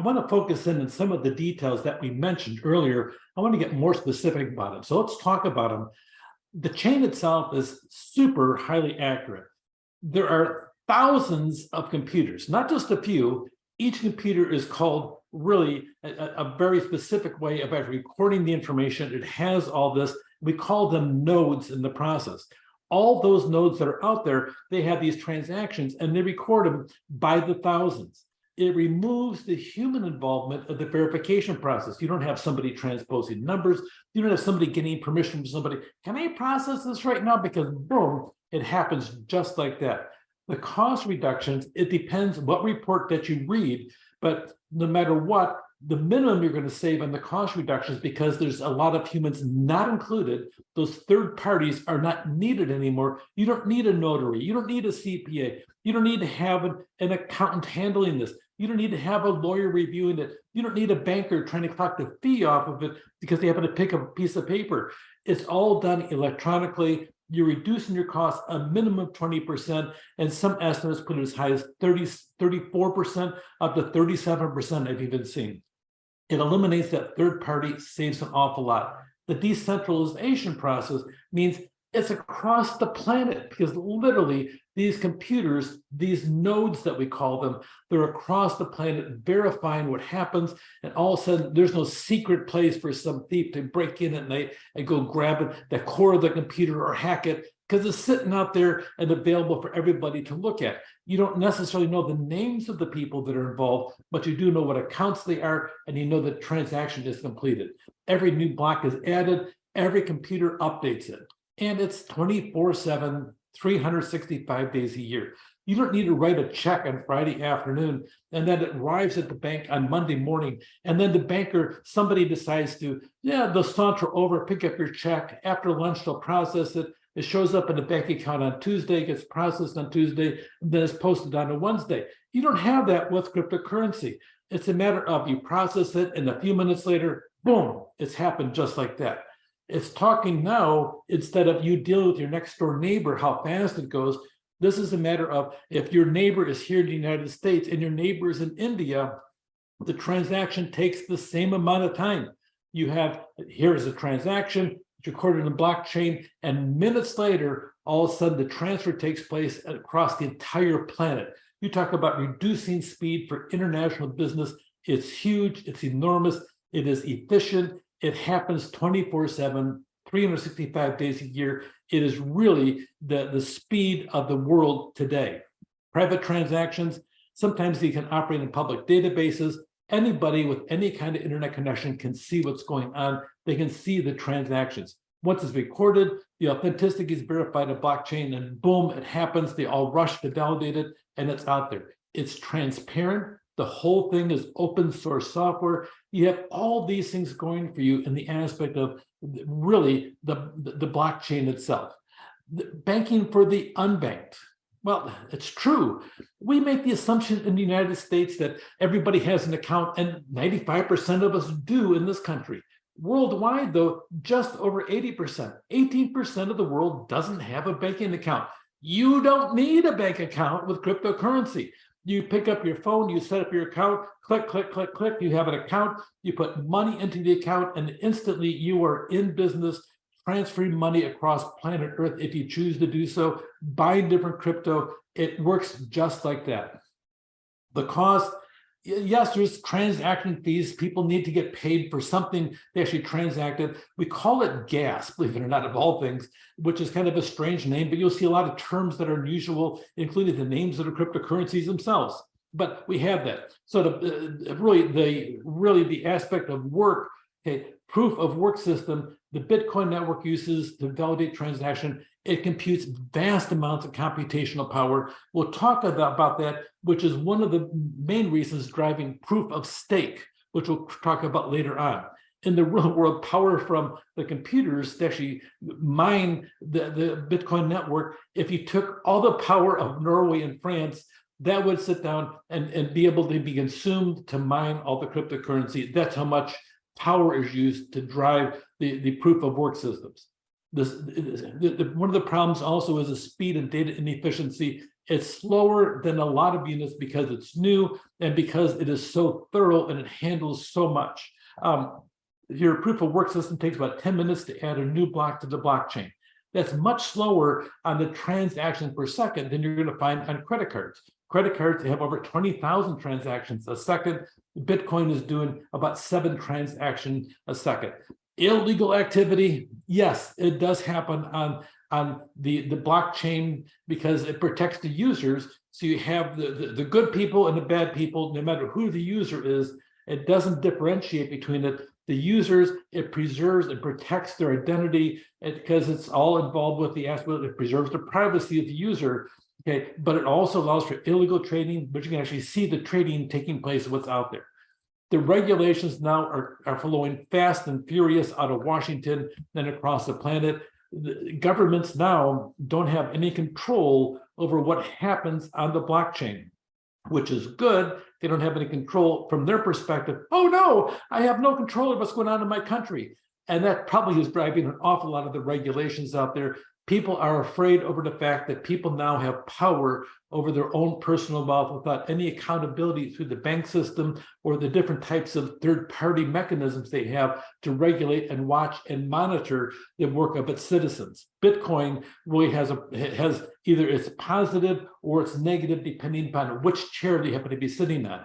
want to focus in on some of the details that we mentioned earlier. I want to get more specific about them. So let's talk about them. The chain itself is super highly accurate. There are thousands of computers, not just a few. Each computer is called really a very specific way about recording the information. It has all this. We call them nodes in the process. All those nodes that are out there, they have these transactions and they record them by the thousands. It removes the human involvement of the verification process. You don't have somebody transposing numbers. You don't have somebody getting permission from somebody. Can I process this right now? Because boom, it happens just like that. The cost reductions, it depends what report that you read, but no matter what, the minimum you're going to save on the cost reductions, because there's a lot of humans not included, those third parties are not needed anymore. You don't need a notary. You don't need a CPA. You don't need to have an accountant handling this. You don't need to have a lawyer reviewing it. You don't need a banker trying to collect a fee off of it because they happen to pick up a piece of paper. It's all done electronically. You're reducing your costs a minimum of 20%, and some estimates put it as high as 34%, up to 37% I've even seen. It eliminates that third party, saves an awful lot. The decentralization process means it's across the planet, because literally these computers, these nodes that we call them, they're across the planet verifying what happens, and all of a sudden there's no secret place for some thief to break in at night and go grab it, the core of the computer, or hack it, because it's sitting out there and available for everybody to look at. You don't necessarily know the names of the people that are involved, but you do know what accounts they are, and you know the transaction is completed. Every new block is added, every computer updates it, and it's 24/7, 365 days a year. You don't need to write a check on Friday afternoon and then it arrives at the bank on Monday morning. And then the banker, somebody decides to, they'll saunter over, pick up your check. After lunch, they'll process it. It shows up in the bank account on Tuesday, gets processed on Tuesday, and then it's posted on a Wednesday. You don't have that with cryptocurrency. It's a matter of you process it and a few minutes later, boom, it's happened just like that. It's talking now, instead of you deal with your next door neighbor, how fast it goes. This is a matter of if your neighbor is here in the United States and your neighbor is in India, the transaction takes the same amount of time. You have, here's a transaction, it's recorded in the blockchain, and minutes later, all of a sudden the transfer takes place across the entire planet. You talk about reducing speed for international business. It's huge, it's enormous, it is efficient. It happens 24/7, 365 days a year. It is really the speed of the world today. Private transactions, sometimes you can operate in public databases. Anybody with any kind of internet connection can see what's going on. They can see the transactions. Once it's recorded, the authenticity is verified in blockchain, and boom, it happens. They all rush to validate it, and it's out there. It's transparent. The whole thing is open source software. You have all these things going for you in the aspect of really the blockchain itself. Banking for the unbanked. Well, it's true. We make the assumption in the United States that everybody has an account, and 95% of us do in this country. Worldwide, though, just over 80%, 18% of the world doesn't have a banking account. You don't need a bank account with cryptocurrency. You pick up your phone, you set up your account, click, click, click, click, you have an account, you put money into the account, and instantly you are in business, transferring money across planet Earth if you choose to do so, buying different crypto. It works just like that. The cost, yes, there's transaction fees. People need to get paid for something they actually transacted. We call it gas, believe it or not, of all things, which is kind of a strange name, but you'll see a lot of terms that are unusual, including the names of the cryptocurrencies themselves. But we have that. So the aspect of work, okay, proof of work system, the Bitcoin network uses to validate transaction. It computes vast amounts of computational power. We'll talk about that, which is one of the main reasons driving proof of stake, which we'll talk about later on. In the real world, power from the computers to actually mine the Bitcoin network, if you took all the power of Norway and France, that would sit down and be able to be consumed to mine all the cryptocurrency. That's how much power is used to drive the proof of work systems. One of the problems also is the speed and data inefficiency. It's slower than a lot of units because it's new and because it is so thorough and it handles so much. Your proof of work system takes about 10 minutes to add a new block to the blockchain. That's much slower on the transactions per second than you're going to find on credit cards. Credit cards have over 20,000 transactions a second. Bitcoin is doing about 7 transactions a second. Illegal activity, yes, it does happen on the blockchain because it protects the users. So you have the good people and the bad people, no matter who the user is. It doesn't differentiate between the users. It preserves and protects their identity because it's all involved with the aspect. It preserves the privacy of the user. Okay, but it also allows for illegal trading, but you can actually see the trading taking place of what's out there. The regulations now are flowing fast and furious out of Washington and across the planet. The governments now don't have any control over what happens on the blockchain, which is good. They don't have any control from their perspective. Oh no, I have no control of what's going on in my country. And that probably is driving an awful lot of the regulations out there. People are afraid over the fact that people now have power over their own personal wealth without any accountability through the bank system or the different types of third-party mechanisms they have to regulate and watch and monitor the work of its citizens. Bitcoin really has either it's positive or it's negative depending upon which chair they happen to be sitting on.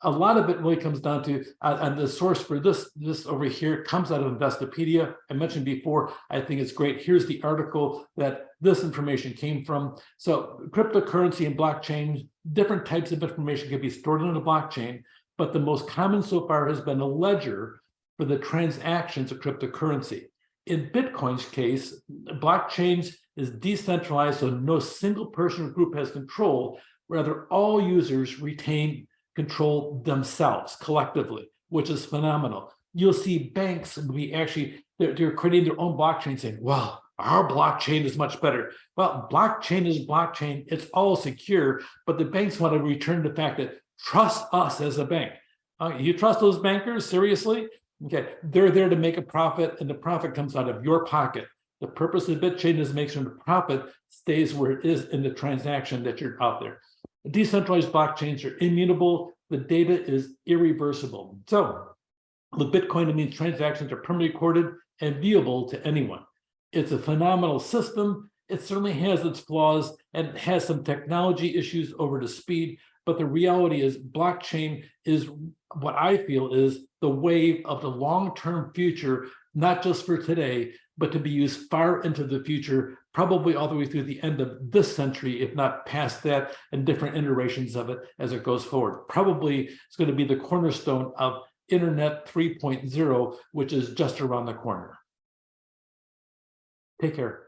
A lot of it really comes down to, and the source for this over here comes out of Investopedia. I mentioned before, I think it's great. Here's the article that this information came from. So cryptocurrency and blockchain, different types of information can be stored on a blockchain, but the most common so far has been a ledger for the transactions of cryptocurrency. In Bitcoin's case, blockchains is decentralized, so no single person or group has control. Rather, all users retain control themselves collectively, which is phenomenal. You'll see banks be actually, they're creating their own blockchain saying, well, our blockchain is much better. Well, blockchain is blockchain. It's all secure, but the banks want to return the fact that trust us as a bank. You trust those bankers? Seriously? Okay, they're there to make a profit and the profit comes out of your pocket. The purpose of Bitcoin is to make sure the profit stays where it is in the transaction that you're out there. Decentralized blockchains are immutable. The data is irreversible. So with Bitcoin, it means transactions are permanently recorded and viewable to anyone. It's a phenomenal system. It certainly has its flaws and has some technology issues over the speed, but the reality is blockchain is what I feel is the wave of the long-term future, not just for today, but to be used far into the future, probably all the way through the end of this century, if not past that, and different iterations of it as it goes forward. Probably it's going to be the cornerstone of Internet 3.0, which is just around the corner. Take care.